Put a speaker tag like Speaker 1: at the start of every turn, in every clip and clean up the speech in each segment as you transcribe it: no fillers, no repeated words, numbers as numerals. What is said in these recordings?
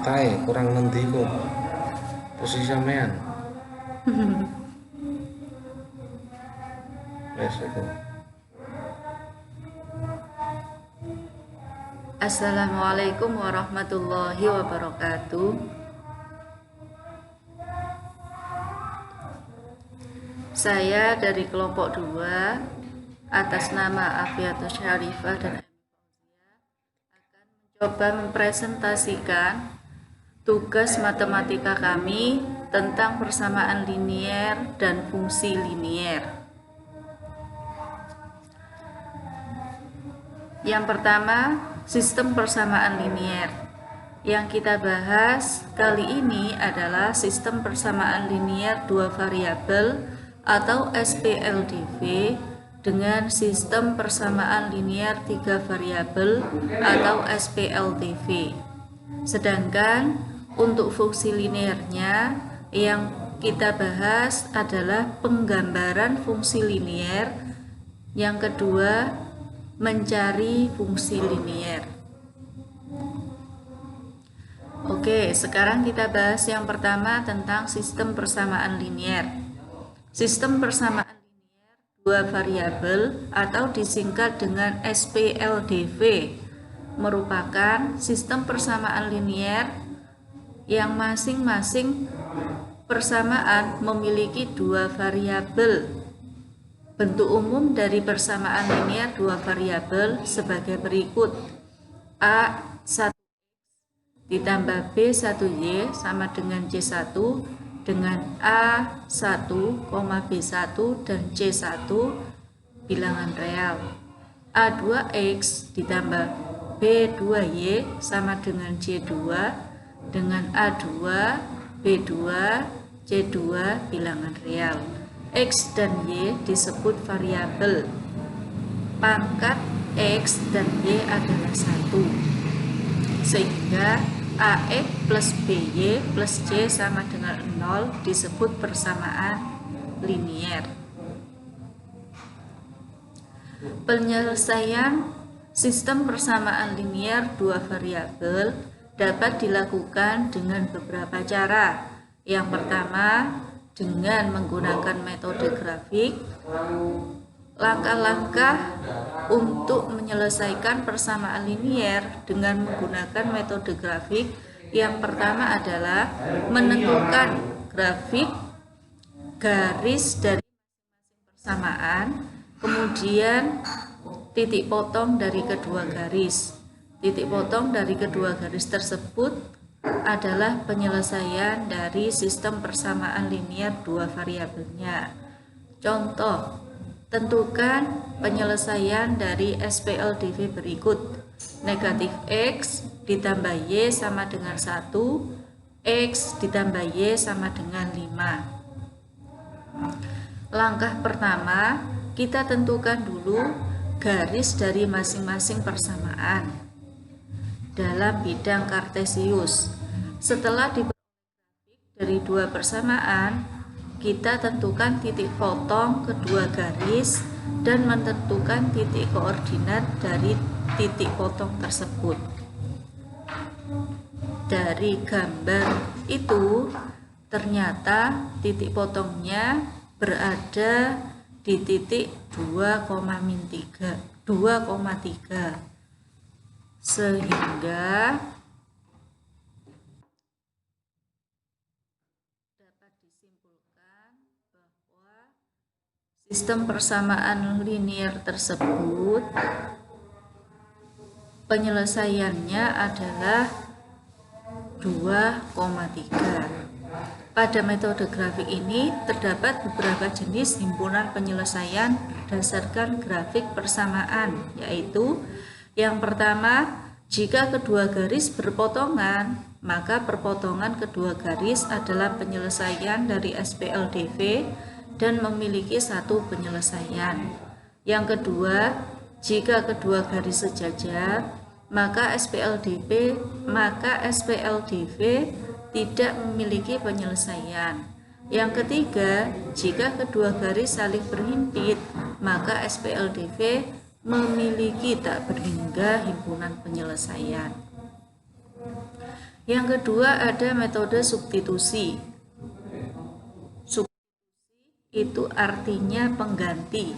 Speaker 1: kae kurang ngendi ku posisi sampean. Wes iku.
Speaker 2: Assalamualaikum warahmatullahi wabarakatuh. Saya dari kelompok 2 atas nama Afiatus Syarifah dan akan mencoba mempresentasikan tugas matematika kami tentang persamaan linier dan fungsi linier. Yang pertama, sistem persamaan linier. Yang kita bahas kali ini adalah sistem persamaan linier dua variabel atau SPLDV dengan sistem persamaan linier 3 variabel atau SPLDV. Sedangkan untuk fungsi linearnya yang kita bahas adalah penggambaran fungsi linier. Yang kedua, mencari fungsi linier. Oke, sekarang kita bahas yang pertama tentang sistem persamaan linier. Sistem persamaan linier dua variabel atau disingkat dengan SPLDV merupakan sistem persamaan linier yang masing-masing persamaan memiliki dua variabel. Bentuk umum dari persamaan linier dua variabel sebagai berikut. A1x ditambah B1y sama dengan C1 dengan A1, B1 dan C1 bilangan real. A2x ditambah B2y sama dengan C2 dengan A2, B2, C2 bilangan real. X dan Y disebut variabel. Pangkat X dan Y adalah 1. Sehingga AX plus BY plus C sama dengan 0 disebut persamaan linier. Penyelesaian sistem persamaan linier dua variabel dapat dilakukan dengan beberapa cara. Yang pertama, dengan menggunakan metode grafik. Langkah-langkah untuk menyelesaikan persamaan linier dengan menggunakan metode grafik. Yang pertama adalah menentukan grafik garis dari masing-masing persamaan, kemudian titik potong dari kedua garis. Titik potong dari kedua garis tersebut adalah penyelesaian dari sistem persamaan linier dua variabelnya. Contoh, tentukan penyelesaian dari SPLDV berikut. Negatif X ditambah Y sama dengan 1, X ditambah Y sama dengan 5. Langkah pertama, kita tentukan dulu garis dari masing-masing persamaan dalam bidang kartesius. Setelah diperoleh dari dua persamaan, kita tentukan titik potong kedua garis dan menentukan titik koordinat dari titik potong tersebut. Dari gambar itu, ternyata titik potongnya berada di titik 2,3. Sehingga dapat disimpulkan bahwa sistem persamaan linier tersebut penyelesaiannya adalah 2,3. Pada metode grafik ini terdapat beberapa jenis himpunan penyelesaian berdasarkan grafik persamaan, yaitu yang pertama, jika kedua garis berpotongan, maka perpotongan kedua garis adalah penyelesaian dari SPLDV dan memiliki satu penyelesaian. Yang kedua, jika kedua garis sejajar, maka SPLDV tidak memiliki penyelesaian. Yang ketiga, jika kedua garis saling berhimpit, maka SPLDV memiliki tak berhingga himpunan penyelesaian. Yang kedua ada metode substitusi. Substitusi itu artinya pengganti.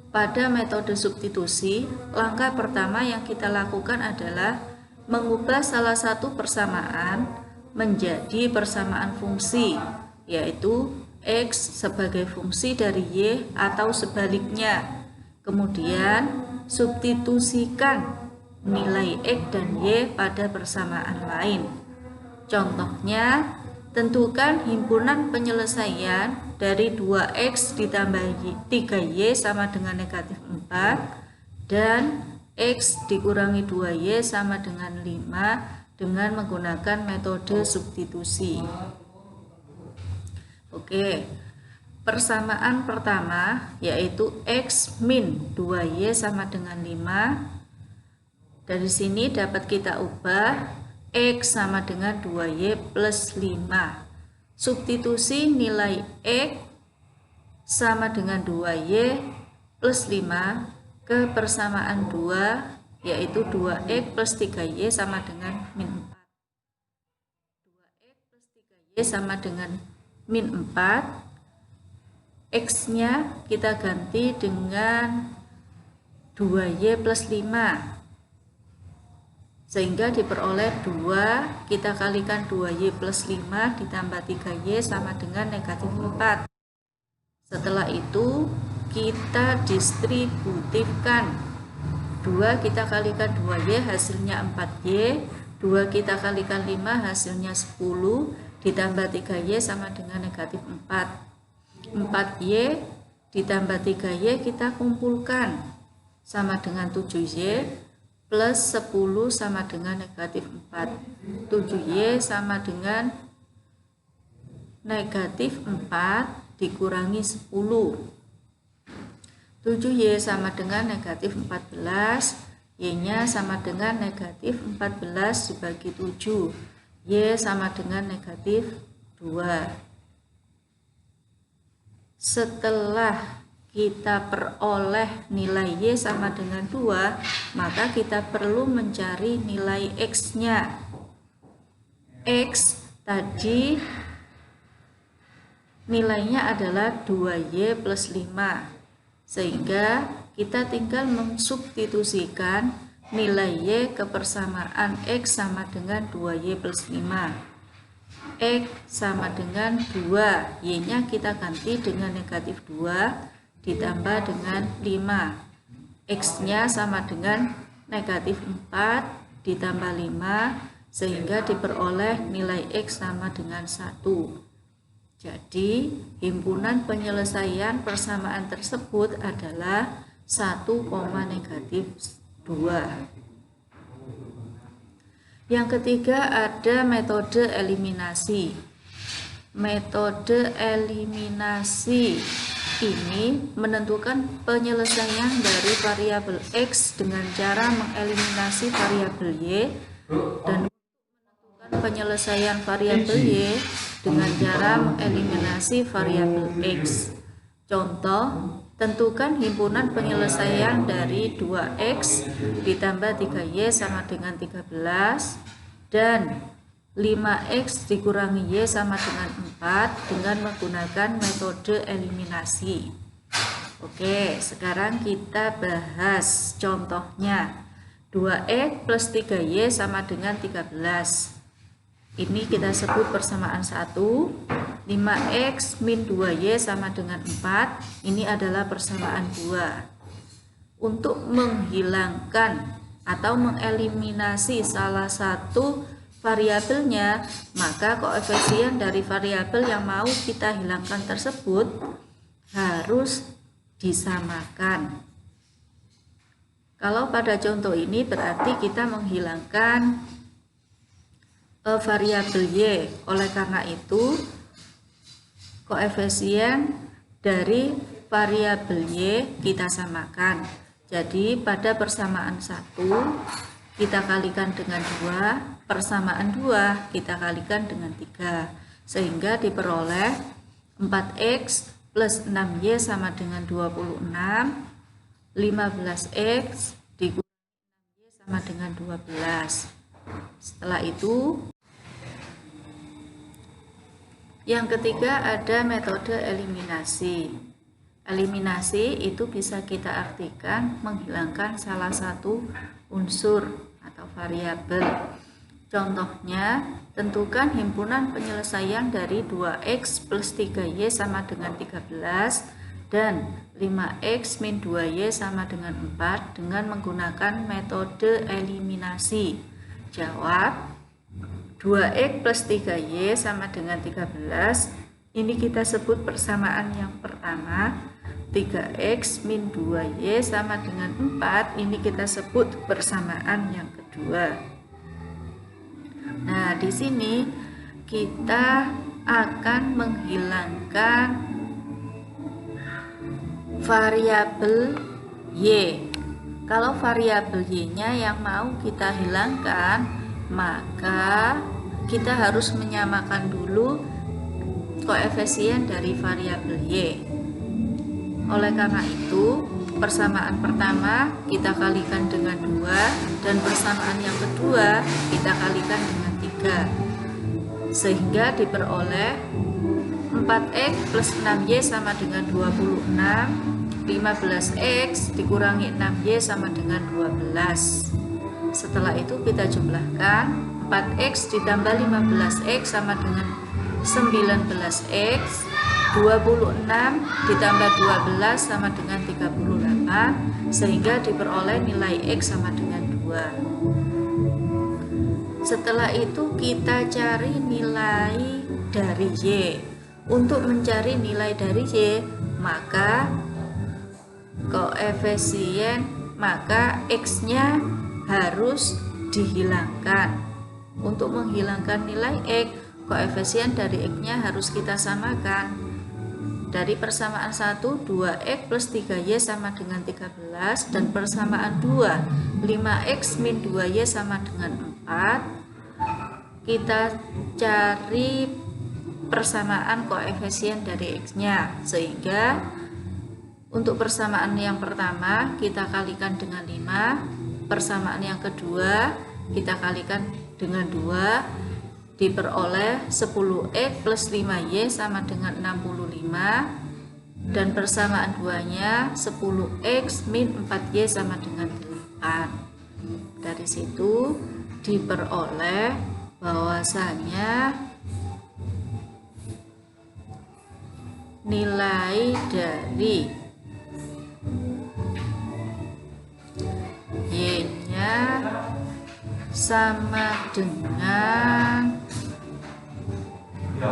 Speaker 2: Pada metode substitusi, langkah pertama yang kita lakukan adalah mengubah salah satu persamaan menjadi persamaan fungsi, yaitu X sebagai fungsi dari Y atau sebaliknya. Kemudian substitusikan nilai X dan Y pada persamaan lain. Contohnya, tentukan himpunan penyelesaian dari 2X ditambah 3Y sama dengan negatif 4 dan X dikurangi 2Y sama dengan 5 dengan menggunakan metode substitusi. Oke, persamaan pertama yaitu X min 2Y sama dengan 5. Dari sini dapat kita ubah X sama dengan 2Y plus 5. Substitusi nilai X sama dengan 2Y plus 5 ke persamaan 2, yaitu 2X plus 3Y sama dengan min 4. 2X plus 3Y sama dengan min 4. X-nya kita ganti dengan 2Y plus 5. Sehingga diperoleh 2, kita kalikan 2Y plus 5 ditambah 3Y sama dengan negatif 4. Setelah itu kita distributifkan. 2 kita kalikan 2Y hasilnya 4Y, 2 kita kalikan 5 hasilnya 10, ditambah 3Y sama dengan negatif 4. 4Y ditambah 3Y kita kumpulkan sama dengan 7Y plus 10 sama dengan negatif 4. 7Y sama dengan negatif 4 dikurangi 10. 7Y sama dengan negatif 14. Y-nya sama dengan negatif 14 dibagi 7. Y sama dengan negatif 2. Setelah kita peroleh nilai Y sama dengan 2, maka kita perlu mencari nilai X-nya. X tadi nilainya adalah 2Y plus 5, sehingga kita tinggal mensubstitusikan nilai Y ke persamaan X sama dengan 2Y plus 5. X sama dengan 2, Y-nya kita ganti dengan negatif 2 ditambah dengan 5. X-nya sama dengan negatif 4 ditambah 5, sehingga diperoleh nilai X sama dengan 1. Jadi, himpunan penyelesaian persamaan tersebut adalah 1, negatif 2. Yang ketiga ada metode eliminasi. Metode eliminasi ini menentukan penyelesaian dari variabel X dengan cara mengeliminasi variabel Y dan menentukan penyelesaian variabel Y dengan cara mengeliminasi variabel X. Contoh, tentukan himpunan penyelesaian dari 2X ditambah 3Y sama dengan 13 dan 5X dikurangi Y sama dengan 4 dengan menggunakan metode eliminasi. Oke, sekarang kita bahas contohnya. 2X plus 3Y sama dengan 13. Ini kita sebut persamaan 1. 5X min 2Y sama dengan 4. Ini adalah persamaan 2. Untuk menghilangkan atau mengeliminasi salah satu variabelnya, maka koefisien dari variabel yang mau kita hilangkan tersebut harus disamakan. Kalau pada contoh ini berarti kita menghilangkan variabel Y. Oleh karena itu, koefisien dari variabel Y kita samakan. Jadi pada persamaan 1 kita kalikan dengan 2, persamaan 2 kita kalikan dengan 3, sehingga diperoleh 4X plus 6Y sama dengan 26, 15X dikurangi 6Y sama dengan 12. Setelah itu Yang ketiga ada metode eliminasi. Eliminasi itu bisa kita artikan menghilangkan salah satu unsur atau variabel. Contohnya, tentukan himpunan penyelesaian dari 2x plus 3y sama dengan 13 dan 5x min 2y sama dengan 4 dengan menggunakan metode eliminasi. Jawab, 2x plus 3y sama dengan 13. Ini kita sebut persamaan yang pertama. 3x min 2y sama dengan 4. Ini kita sebut persamaan yang kedua. Nah, di sini kita akan menghilangkan variabel y. Kalau variabel y-nya yang mau kita hilangkan, maka kita harus menyamakan dulu koefisien dari variabel y. Oleh karena itu, persamaan pertama kita kalikan dengan 2 dan persamaan yang kedua kita kalikan dengan 3, sehingga diperoleh 4x plus 6y sama dengan 26, 15x dikurangi 6y sama dengan 12. Setelah itu kita jumlahkan, 4x ditambah 15x sama dengan 19x, 26 ditambah 12 sama dengan 38, sehingga diperoleh nilai x sama dengan 2. Setelah itu kita cari nilai dari y. Untuk mencari nilai dari y, maka x-nya harus dihilangkan. Untuk menghilangkan nilai x, koefisien dari x-nya harus kita samakan. Dari persamaan 1, 2x plus 3y sama dengan 13, dan persamaan 2, 5x min 2y sama dengan 4. Kita cari persamaan koefisien dari x-nya, sehingga untuk persamaan yang pertama kita kalikan dengan 5, persamaan yang kedua kita kalikan dengan 2, diperoleh 10x plus 5y sama dengan 65, dan persamaan 2-nya 10x min 4y sama dengan 8. Dari situ diperoleh bahwasanya nilai dari y-nya sama dengan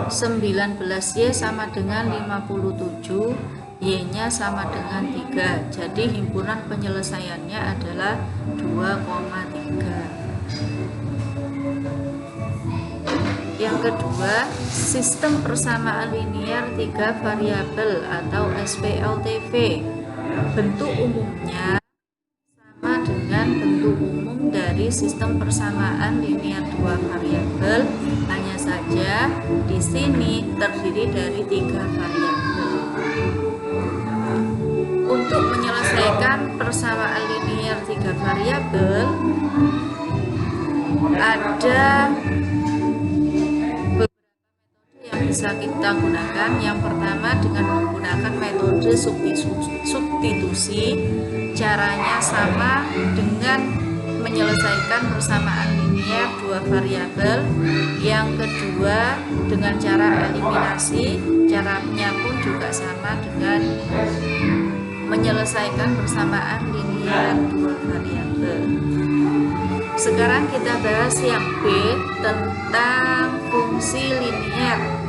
Speaker 2: 19y sama dengan 57, y-nya sama dengan 3. Jadi himpunan penyelesaiannya adalah 2,3. Yang kedua, sistem persamaan linear 3 variabel atau SPLTV. Bentuk umumnya sama dengan bentuk umum dari sistem persamaan linear 2 variabel, hanya saja di sini terdiri dari 3 variabel. Untuk menyelesaikan persamaan linear 3 variabel, ada bisa kita gunakan. Yang pertama dengan menggunakan metode substitusi. Caranya sama dengan menyelesaikan persamaan linear 2 variabel. Yang kedua dengan cara eliminasi. Caranya pun juga sama dengan menyelesaikan persamaan linear 2 variabel. Sekarang kita bahas yang B tentang fungsi linear.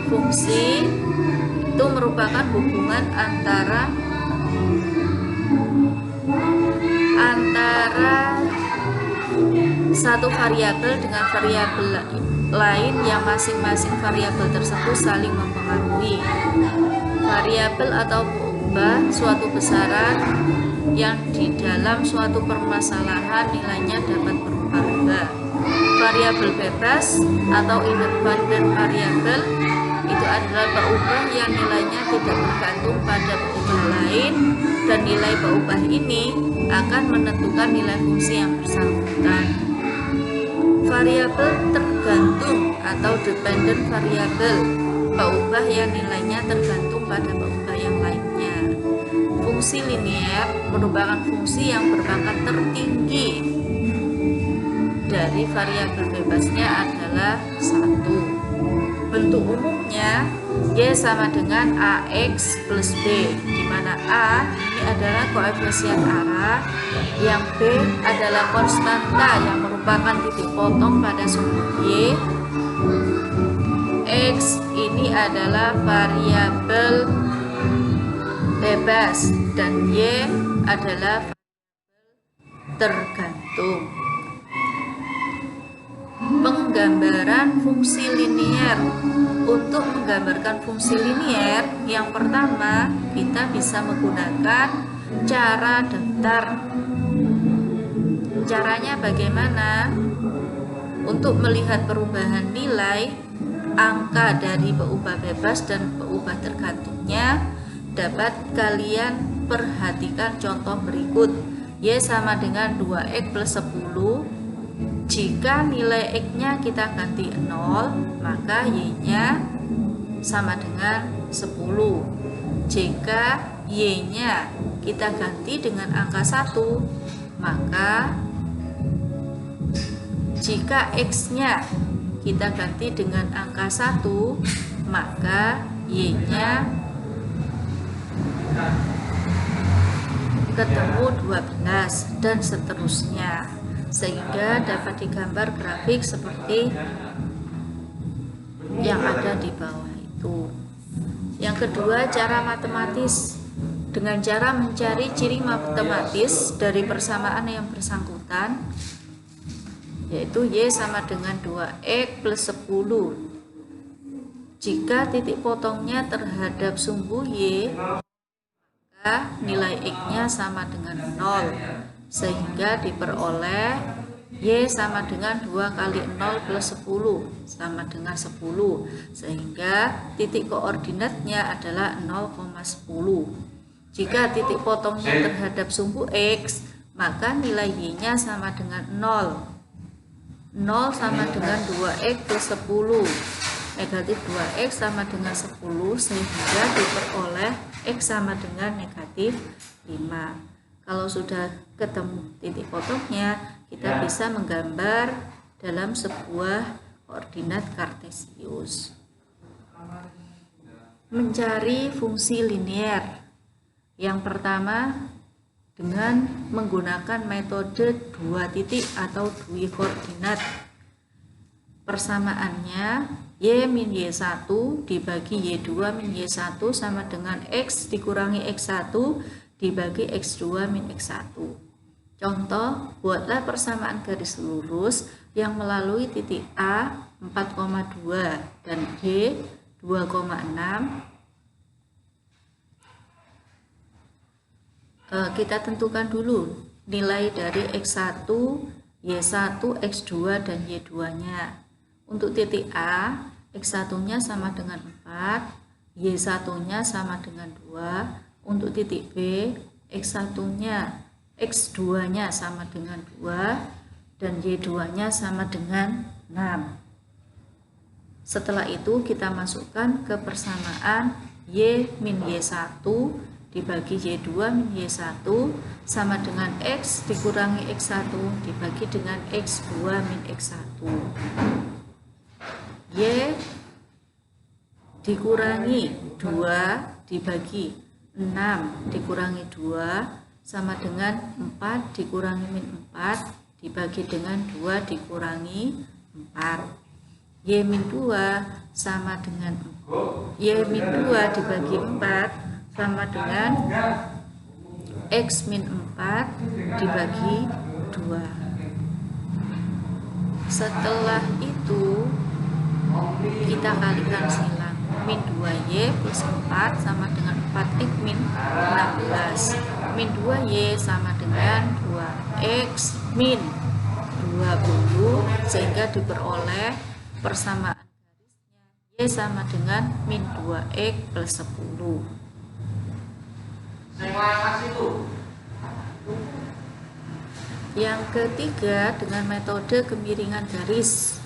Speaker 2: Fungsi itu merupakan hubungan antara satu variabel dengan variabel lain yang masing-masing variabel tersebut saling mempengaruhi. Variabel atau mengubah suatu besaran yang di dalam suatu permasalahan nilainya dapat berubah-ubah. Variabel bebas atau independent variabel itu adalah peubah yang nilainya tidak bergantung pada peubah lain, dan nilai peubah ini akan menentukan nilai fungsi yang bersangkutan. Variabel tergantung atau dependent variabel Peubah yang nilainya tergantung pada peubah yang lainnya. Fungsi linier merupakan fungsi yang berpangkat tertinggi dari variabel bebasnya adalah 1. Bentuk umumnya Y sama dengan AX plus B, di mana A ini adalah koefisien arah, yang B adalah konstanta yang merupakan titik potong pada sumbu Y, X ini adalah variabel bebas, dan Y adalah variabel tergantung. Penggambaran fungsi linier. Untuk menggambarkan fungsi linier, yang pertama kita bisa menggunakan cara daftar. Caranya bagaimana? Untuk melihat perubahan nilai angka dari peubah bebas dan peubah tergantungnya, dapat kalian perhatikan contoh berikut. Y sama dengan 2X plus 10. Jika nilai X-nya kita ganti 0, maka Y-nya sama dengan 10. Jika Y-nya kita ganti dengan angka 1, maka jika X-nya kita ganti dengan angka 1, maka Y-nya ketemu 12 dan seterusnya, sehingga dapat digambar grafik seperti yang ada di bawah itu. Yang kedua, cara matematis. Dengan cara mencari ciri matematis dari persamaan yang bersangkutan, yaitu Y sama dengan 2X plus 10. Jika titik potongnya terhadap sumbu Y, maka nilai X-nya sama dengan 0, sehingga diperoleh Y sama dengan 2 kali 0 plus 10 sama dengan 10, sehingga titik koordinatnya adalah 0,10. Jika titik potongnya terhadap sumbu X, maka nilai Y-nya sama dengan 0. 0 sama dengan 2X plus 10. Negatif 2X sama dengan 10, sehingga diperoleh X sama dengan negatif 5. Kalau sudah ketemu titik potongnya, kita bisa menggambar dalam sebuah koordinat kartesius. Mencari fungsi linier. Yang pertama, dengan menggunakan metode 2 titik atau 2 koordinat. Persamaannya Y min Y1 dibagi Y2 min Y1 sama dengan X dikurangi X1 dibagi X2 min X1. Contoh, buatlah persamaan garis lurus yang melalui titik A 4,2 dan B 2,6. Kita tentukan dulu nilai dari X1, Y1, X2, dan Y2-nya. Untuk titik A, X1-nya sama dengan 4, Y1-nya sama dengan 2. Untuk titik B, X1-nya, X2-nya sama dengan 2, dan Y2-nya sama dengan 6. Setelah itu kita masukkan ke persamaan Y min Y1 dibagi Y2 min Y1 sama dengan X dikurangi X1 dibagi dengan X2 min X1. Y dikurangi 2 dibagi 6 dikurangi 2 sama dengan 4 dikurangi min 4 dibagi dengan 2 dikurangi 4. Y min 2 sama dengan Y min 2 dibagi 4 sama dengan X min 4 dibagi 2. Setelah itu kita kalikan silang. Min 2Y plus 4 sama dengan 4X min 16. Min 2Y sama dengan 2X min 20, sehingga diperoleh persamaan garisnya Y sama dengan min 2X plus 10. Yang ketiga, dengan metode kemiringan garis.